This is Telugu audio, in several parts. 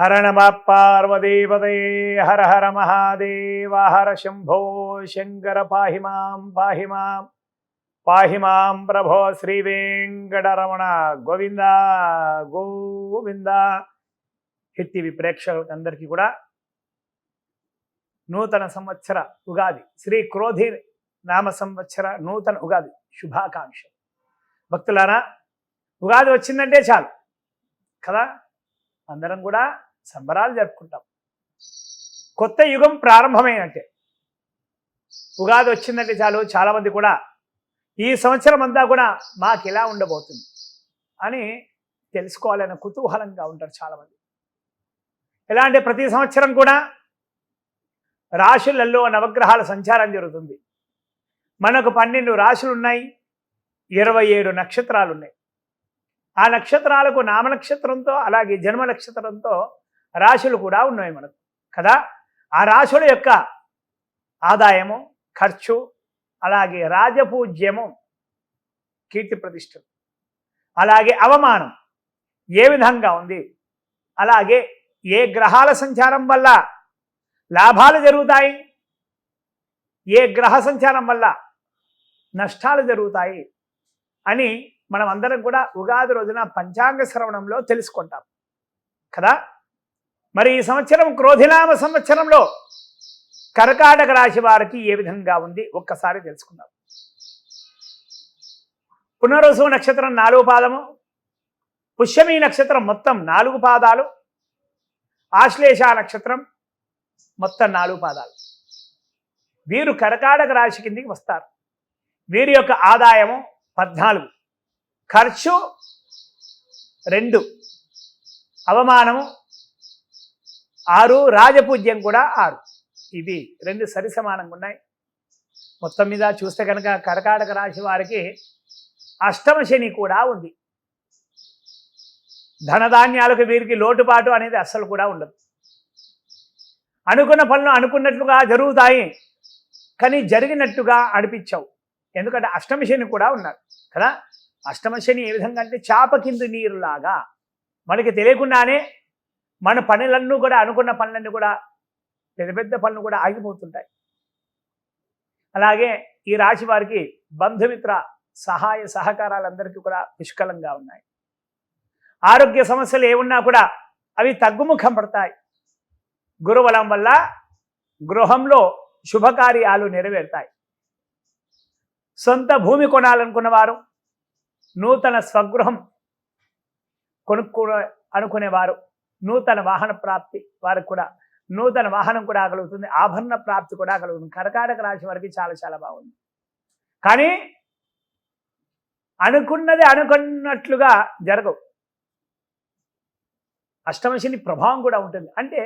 హర నమ పార్వతీపతయే హర హర మహాదేవ హర శంభో శంకర పాహి మాం ప్రభో శ్రీ వెంకటరమణ గోవింద గోవింద. హిట్ టీవీ ప్రేక్షకులకు అందరికీ కూడా నూతన సంవత్సర ఉగాది శ్రీ క్రోధి నామ సంవత్సర నూతన ఉగాది శుభాకాంక్ష. భక్తులారా, ఉగాది వచ్చిందంటే చాలు కదా, అందరం కూడా సంబరాలు జరుపుకుంటాం. కొత్త యుగం ప్రారంభమైనట్టే. ఉగాది వచ్చిందంటే చాలు చాలామంది కూడా ఈ సంవత్సరం అంతా కూడా మాకు ఎలా ఉండబోతుంది అని తెలుసుకోవాలనే కుతూహలంగా ఉంటారు చాలామంది. ఎలా అంటే ప్రతి సంవత్సరం కూడా రాశులలో నవగ్రహాల సంచారం జరుగుతుంది. మనకు 12 రాశులు ఉన్నాయి, 27 నక్షత్రాలు ఉన్నాయి. ఆ నక్షత్రాలకు నామ నక్షత్రంతో అలాగే జన్మ నక్షత్రంతో రాశులు కూడా ఉన్నాయి మనకు కదా. ఆ రాశుల యొక్క ఆదాయము, ఖర్చు, అలాగే రాజపూజ్యము, కీర్తి ప్రతిష్టలు, అలాగే అవమానం ఏ విధంగా ఉంది, అలాగే ఏ గ్రహాల సంచారం వల్ల లాభాలు జరుగుతాయి, ఏ గ్రహ సంచారం వల్ల నష్టాలు జరుగుతాయి అని మనం అందరం కూడా ఉగాది రోజున పంచాంగ శ్రవణంలో తెలుసుకుంటాం కదా. మరి ఈ సంవత్సరం క్రోధినామ సంవత్సరంలో కర్కాటక రాశి వారికి ఏ విధంగా ఉంది ఒక్కసారి తెలుసుకుందాం. పునర్వసు నక్షత్రం 4 పాదము, పుష్యమి నక్షత్రం మొత్తం 4 పాదాలు, ఆశ్లేష నక్షత్రం మొత్తం 4 పాదాలు. వీరు కర్కాటక రాశి కిందికి వస్తారు. వీరి యొక్క ఆదాయము 14, ఖర్చు 2, అవమానము 6, రాజపూజ్యం కూడా 6. ఇవి 2 సరి సమానంగా ఉన్నాయి. మొత్తం మీద చూస్తే కనుక కర్కాటక రాశి వారికి అష్టమ శని కూడా ఉంది. ధనధాన్యాలకు వీరికి లోటుపాటు అనేది అస్సలు కూడా ఉండదు. అనుకున్న పనులు అనుకున్నట్లుగా జరుగుతాయి, కానీ జరిగినట్టుగా అనిపించవు. ఎందుకంటే అష్టమ శని కూడా ఉన్నారు కదా. అష్టమ శని ఏ విధంగా అంటే చాప కింది నీరులాగా మనకి తెలియకుండానే మన పనులన్నీ కూడా, అనుకున్న పనులన్నీ కూడా, పెద్ద పెద్ద పనులు కూడా ఆగిపోతుంటాయి. అలాగే ఈ రాశి వారికి బంధుమిత్ర సహాయ సహకారాలందరికీ కూడా పుష్కలంగా ఉన్నాయి. ఆరోగ్య సమస్యలు ఏమున్నా కూడా అవి తగ్గుముఖం పడతాయి. గురుబలం వల్ల గృహంలో శుభకార్యాలు నెరవేరుతాయి. సొంత భూమి కొనాలనుకున్న వారు, నూతన స్వగృహం అనుకునేవారు, నూతన వాహన ప్రాప్తి వారికి కూడా నూతన వాహనం కూడా కలుగుతుంది, ఆభరణ ప్రాప్తి కూడా కలుగుతుంది. కర్కాటక రాశి వారికి చాలా చాలా బాగుంది. కానీ అనుకున్నది అనుకున్నట్లుగా జరగవు. అష్టమ శని ప్రభావం కూడా ఉంటుంది. అంటే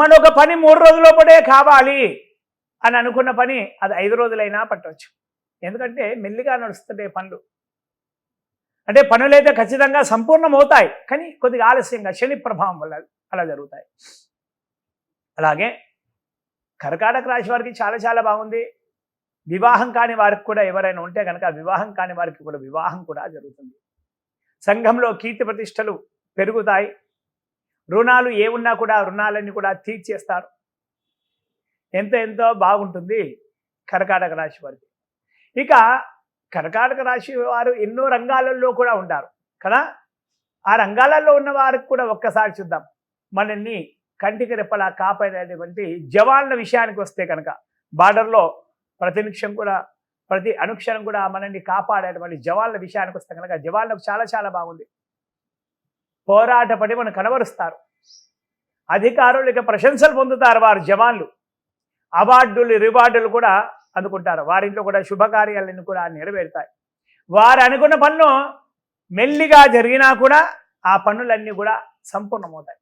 మనొక పని 3 రోజుల్లోపడే కావాలి అని అనుకున్న పని అది 5 రోజులైనా పట్టవచ్చు. ఎందుకంటే మెల్లిగా నడుస్తుంటే పనులు, అంటే పనులైతే ఖచ్చితంగా సంపూర్ణమవుతాయి, కానీ కొద్దిగా ఆలస్యంగా శని ప్రభావం వల్ల అలా జరుగుతాయి. అలాగే కర్కాటక రాశి వారికి చాలా చాలా బాగుంది. వివాహం కాని వారికి కూడా ఎవరైనా ఉంటే కనుక వివాహం కాని వారికి కూడా వివాహం కూడా జరుగుతుంది. సంఘంలో కీర్తి ప్రతిష్టలు పెరుగుతాయి. రుణాలు ఏమున్నా కూడా రుణాలన్నీ కూడా తీర్చేస్తారు. ఎంతో బాగుంటుంది కర్కాటక రాశి వారికి. ఇక కర్కాటక రాశి వారు ఎన్నో రంగాలలో కూడా ఉంటారు కదా. ఆ రంగాలలో ఉన్న వారికి కూడా ఒక్కసారి చూద్దాం. మనల్ని కంటికి రెప్పలా కాపాడేటువంటి జవాన్ల విషయానికి వస్తే కనుక, బార్డర్లో ప్రతి అనుక్షణం కూడా మనల్ని కాపాడేటువంటి జవాన్ల విషయానికి వస్తే కనుక జవాన్లకు చాలా చాలా బాగుంది. పోరాట పడి మనం కనబరుస్తారు. అధికారులకి ప్రశంసలు పొందుతారు వారు జవాన్లు. అవార్డులు రివార్డులు కూడా అందుకుంటారు. వారింట్లో కూడా శుభకార్యాలన్నీ కూడా నెరవేరుతాయి. వారు అనుకున్న పనులు మెల్లిగా జరిగినా కూడా ఆ పనులన్నీ కూడా సంపూర్ణమవుతాయి.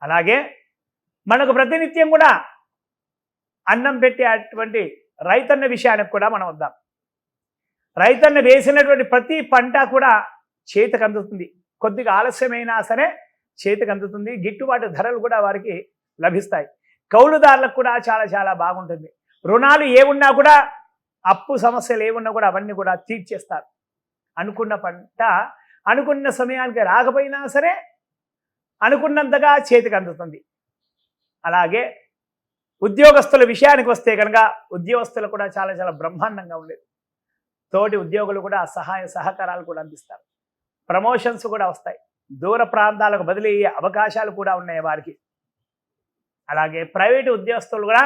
అలాగే మనకు ప్రతినిత్యం కూడా అన్నం పెట్టేటువంటి రైతన్న విషయానికి కూడా మనం వద్దాం. రైతన్న వేసినటువంటి ప్రతి పంట కూడా చేతికి అందుతుంది. కొద్దిగా ఆలస్యమైనా సరే చేతికి అందుతుంది. గిట్టుబాటు ధరలు కూడా వారికి లభిస్తాయి. కౌలుదారులకు కూడా చాలా చాలా బాగుంటుంది. రుణాలు ఏమున్నా కూడా, అప్పు సమస్యలు ఏమున్నా కూడా అవన్నీ కూడా తీర్చేస్తారు. అనుకున్న పంట అనుకున్న సమయానికి రాకపోయినా సరే అనుకున్నంతగా చేతికి అందుతుంది. అలాగే ఉద్యోగస్తుల విషయానికి వస్తే కనుక ఉద్యోగస్తులు కూడా చాలా చాలా బ్రహ్మాండంగా ఉండేది. తోటి ఉద్యోగులు కూడా సహాయ సహకారాలు కూడా అందిస్తారు. ప్రమోషన్స్ కూడా వస్తాయి. దూర ప్రాంతాలకు బదిలీ అయ్యే అవకాశాలు కూడా ఉన్నాయి వారికి. అలాగే ప్రైవేటు ఉద్యోగస్తులు కూడా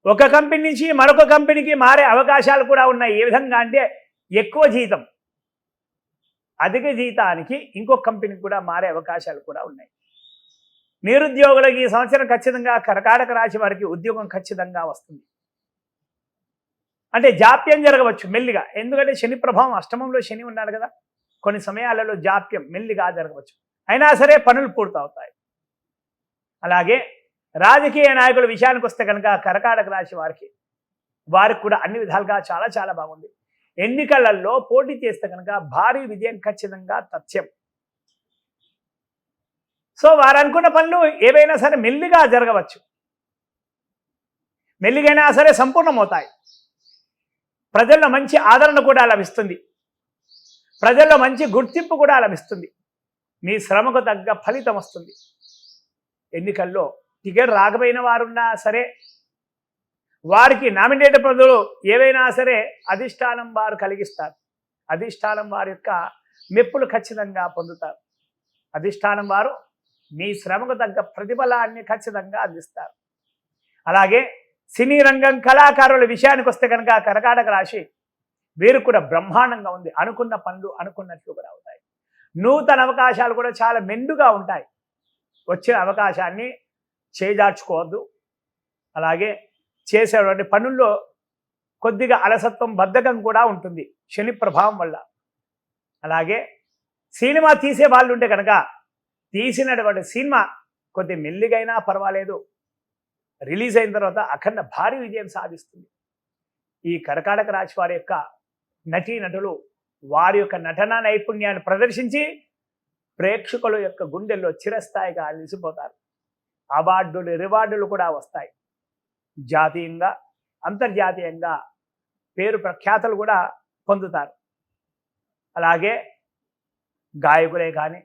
ఒక కంపెనీ నుంచి మరొక కంపెనీకి మారే అవకాశాలు కూడా ఉన్నాయి. ఏ విధంగా అంటే ఎక్కువ జీతం, అధిక జీతానికి ఇంకొక కంపెనీకి కూడా మారే అవకాశాలు కూడా ఉన్నాయి. నిరుద్యోగులకు ఈ సంవత్సరం ఖచ్చితంగా కర్కాటక రాశి వారికి ఉద్యోగం ఖచ్చితంగా వస్తుంది. అంటే జాప్యం జరగవచ్చు మెల్లిగా, ఎందుకంటే శని ప్రభావం, అష్టమంలో శని ఉన్నాడు కదా, కొన్ని సమయాలలో జాప్యం మెల్లిగా జరగవచ్చు. అయినా సరే పనులు పూర్తవుతాయి. అలాగే రాజకీయ నాయకుల విషయానికి వస్తే కనుక కర్కాటక రాశి వారికి కూడా అన్ని విధాలుగా చాలా చాలా బాగుంది. ఎన్నికలలో పోటీ చేస్తే కనుక భారీ విజయం ఖచ్చితంగా తథ్యం. సో వారు అనుకున్న పనులు ఏవైనా సరే మెల్లిగా జరగవచ్చు, మెల్లిగైనా సరే సంపూర్ణమవుతాయి. ప్రజల్లో మంచి ఆదరణ కూడా లభిస్తుంది, ప్రజల్లో మంచి గుర్తింపు కూడా లభిస్తుంది. మీ శ్రమకు తగ్గ ఫలితం వస్తుంది. ఎన్నికల్లో టికెట్ రాకపోయిన వారున్నా సరే వారికి నామినేట్ పదవులు ఏవైనా సరే అధిష్టానం వారు కలిగిస్తారు. అధిష్టానం వారి యొక్క మెప్పులు ఖచ్చితంగా పొందుతారు. అధిష్టానం వారు మీ శ్రమకు తగ్గ ప్రతిఫలాన్ని ఖచ్చితంగా అందిస్తారు. అలాగే సినీ రంగం కళాకారుల విషయానికి వస్తే కనుక కర్కాటక రాశి వీరు కూడా బ్రహ్మాండంగా ఉంది. అనుకున్న పనులు అనుకున్నట్లు కూడా అవుతాయి. నూతన అవకాశాలు కూడా చాలా మెండుగా ఉంటాయి. వచ్చిన అవకాశాన్ని చేజార్చుకోవద్దు. అలాగే చేసేటువంటి పనుల్లో కొద్దిగా అలసత్వం, బద్ధకం కూడా ఉంటుంది శని ప్రభావం వల్ల. అలాగే సినిమా తీసే వాళ్ళు ఉంటే కనుక తీసినటువంటి సినిమా కొద్ది మెల్లిగైనా పర్వాలేదు, రిలీజ్ అయిన తర్వాత అఖండ భారీ విజయం సాధిస్తుంది. ఈ కర్కాటక రాశి వారి యొక్క నటీనటులు వారి యొక్క నటనా నైపుణ్యాన్ని ప్రదర్శించి ప్రేక్షకుల యొక్క గుండెల్లో చిరస్థాయిగా నిలిచిపోతారు. అవార్డులు, రివార్డులు కూడా వస్తాయి. జాతీయంగా, అంతర్జాతీయంగా పేరు ప్రఖ్యాతలు కూడా పొందుతారు. అలాగే గాయకులే కానీ,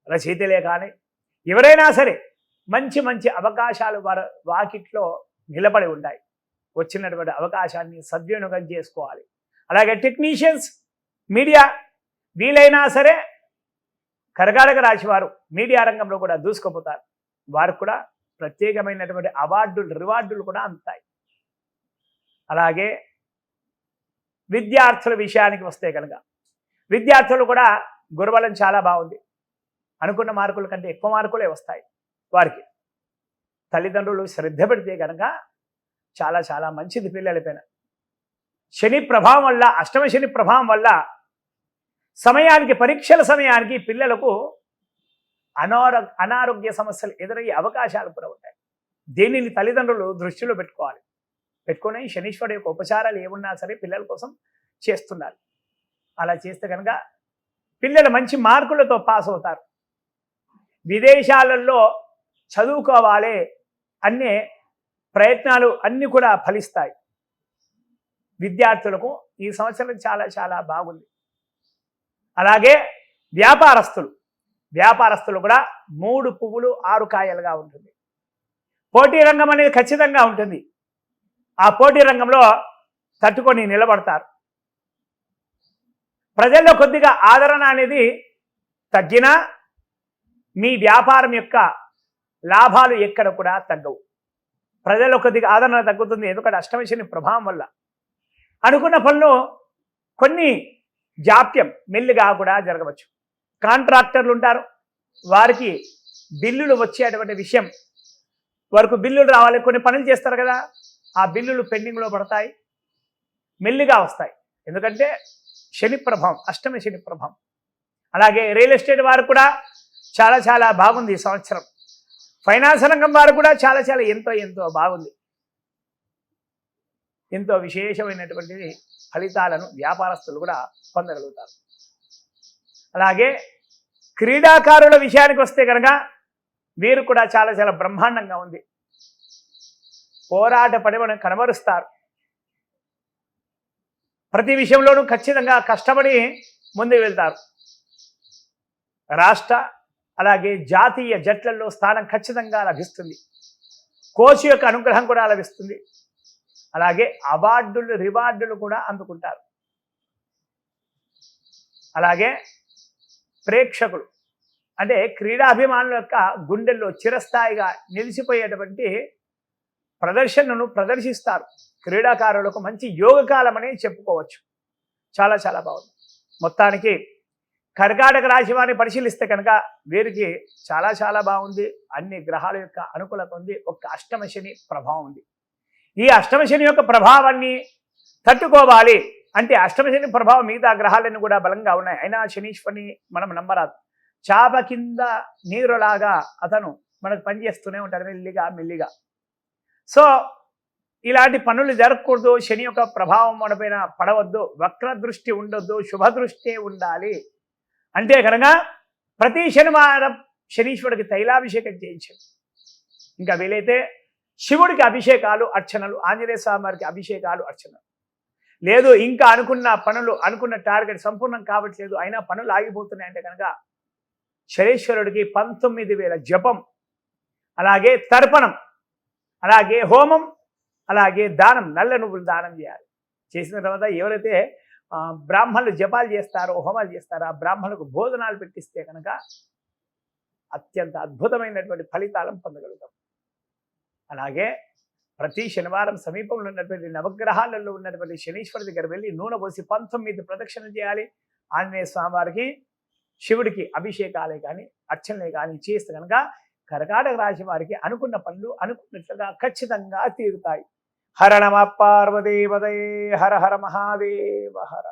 రచయితలే కానీ ఎవరైనా సరే మంచి మంచి అవకాశాలు వారి వాకిట్లో నిలబడి ఉంటాయి. వచ్చినటువంటి అవకాశాన్ని సద్వినియోగం చేసుకోవాలి. అలాగే టెక్నీషియన్స్, మీడియా వీలైనా సరే కర్కాటక రాశి వారు మీడియా రంగంలో కూడా దూసుకుపోతారు. వారికి కూడా ప్రత్యేకమైనటువంటి అవార్డులు, రివార్డులు కూడా అందుతాయి. అలాగే విద్యార్థుల విషయానికి వస్తే కనుక విద్యార్థులు కూడా గురుబలం చాలా బాగుంది. అనుకున్న మార్కుల కంటే ఎక్కువ మార్కులే వస్తాయి వారికి. తల్లిదండ్రులు శ్రద్ధ పెడితే కనుక చాలా చాలా మంచిది పిల్లలపైన. శని ప్రభావం వల్ల, అష్టమ శని ప్రభావం వల్ల సమయానికి, పరీక్షల సమయానికి పిల్లలకు అనారోగ్య సమస్యలు ఎదురయ్యే అవకాశాలు కూడా ఉంటాయి. దీనిని తల్లిదండ్రులు దృష్టిలో పెట్టుకొని శనీశ్వరుడు యొక్క ఉపచారాలు ఏమున్నా సరే పిల్లల కోసం చేస్తున్నారు. అలా చేస్తే కనుక పిల్లలు మంచి మార్కులతో పాస్ అవుతారు. విదేశాలలో చదువుకోవాలి అనే ప్రయత్నాలు అన్నీ కూడా ఫలిస్తాయి. విద్యార్థులకు ఈ సంవత్సరం చాలా చాలా బాగుంది. అలాగే వ్యాపారస్తులు కూడా 3 పువ్వులు 6 కాయలుగా ఉంటుంది. పోటీ రంగం అనేది ఖచ్చితంగా ఉంటుంది. ఆ పోటీ రంగంలో తట్టుకొని నిలబడతారు. ప్రజల్లో కొద్దిగా ఆదరణ అనేది తగ్గినా మీ వ్యాపారం యొక్క లాభాలు ఎక్కడ కూడా తగ్గవు. ప్రజల్లో కొద్దిగా ఆదరణ తగ్గుతుంది. ఎందుకంటే అష్టమ శని ప్రభావం వల్ల అనుకున్న పనులు కొన్ని జాప్యం మెల్లిగా కూడా జరగవచ్చు. కాంట్రాక్టర్లు ఉంటారు, వారికి బిల్లులు వచ్చేటువంటి విషయం, వారికి బిల్లులు రావాలి. కొన్ని పనులు చేస్తారు కదా, ఆ బిల్లులు పెండింగ్లో పడతాయి, మెల్లిగా వస్తాయి. ఎందుకంటే శని ప్రభావం, అష్టమ శని ప్రభావం. అలాగే రియల్ ఎస్టేట్ వారు కూడా చాలా చాలా బాగుంది ఈ సంవత్సరం. ఫైనాన్స్ రంగం వారు కూడా చాలా చాలా ఎంతో బాగుంది. ఎంతో విశేషమైనటువంటి ఫలితాలను వ్యాపారస్తులు కూడా పొందగలుగుతారు. అలాగే క్రీడాకారుల విషయానికి వస్తే కనుక వీరు కూడా చాలా చాలా బ్రహ్మాండంగా ఉంది. పోరాట పడిమను కనబరుస్తారు. ప్రతి విషయంలోనూ ఖచ్చితంగా కష్టపడి ముందుకు వెళ్తారు. రాష్ట్ర అలాగే జాతీయ జట్లలో స్థానం ఖచ్చితంగా లభిస్తుంది. కోచ్ యొక్క అనుగ్రహం కూడా లభిస్తుంది. అలాగే అవార్డులు రివార్డులు కూడా అందుకుంటారు. అలాగే ప్రేక్షకులు అంటే క్రీడాభిమానుల యొక్క గుండెల్లో చిరస్థాయిగా నిలిచిపోయేటువంటి ప్రదర్శనను ప్రదర్శిస్తారు. క్రీడాకారులకు మంచి యోగకాలం అని చెప్పుకోవచ్చు. చాలా చాలా బాగుంది. మొత్తానికి కర్కాటక రాశి వారిని పరిశీలిస్తే కనుక వీరికి చాలా చాలా బాగుంది. అన్ని గ్రహాల యొక్క అనుకూలత ఉంది. ఒక్క అష్టమ శని ప్రభావం ఉంది. ఈ అష్టమ శని యొక్క ప్రభావాన్ని తట్టుకోవాలి అంటే అష్టమ శని ప్రభావం మిగతా గ్రహాలన్నీ కూడా బలంగా ఉన్నాయి. అయినా శనీశ్వరిని మనం నమ్మరాదు. చాప కింద నీరులాగా అతను మనకు పనిచేస్తూనే ఉంటాడు మెల్లిగా మెల్లిగా. సో ఇలాంటి పనులు జరగకూడదు. శని యొక్క ప్రభావం మనపైన పడవద్దు. వక్ర దృష్టి ఉండొద్దు. శుభ దృష్టి ఉండాలి. అంటే కనుక ప్రతి శనివారం శనీశ్వరుడికి తైలాభిషేకం చేయించండి. ఇంకా వీలైతే శివుడికి అభిషేకాలు అర్చనలు, ఆంజనేయ స్వామి వారికి అభిషేకాలు అర్చనలు. లేదు ఇంకా అనుకున్న పనులు అనుకున్న టార్గెట్ సంపూర్ణం కావట్లేదు, అయినా పనులు ఆగిపోతున్నాయంటే కనుక శనీశ్వరుడికి 19,000 జపం, అలాగే తర్పణం, అలాగే హోమం, అలాగే దానం, నల్ల నువ్వులు దానం చేయాలి. చేసిన తర్వాత ఎవరైతే బ్రాహ్మణులు జపాలు చేస్తారో హోమాలు చేస్తారో ఆ బ్రాహ్మణులకు భోజనాలు పెట్టిస్తే కనుక అత్యంత అద్భుతమైనటువంటి ఫలితాలను పొందగలుగుతాం. అలాగే ప్రతి శనివారం సమీపంలో ఉన్నటువంటి నవగ్రహాలలో ఉన్నటువంటి శనీశ్వరి దగ్గర వెళ్ళి నూనె పోసి 19 ప్రదక్షిణలు చేయాలి. ఆంజనేయ స్వామి వారికి శివుడికి అభిషేకాలే కానీ అర్చనలే కానీ చేస్తే కనుక కర్కాటక రాశి వారికి అనుకున్న పనులు అనుకున్నట్లుగా ఖచ్చితంగా తీరుతాయి. హర నమ పార్వతీపతయే హర హర మహాదేవ హర.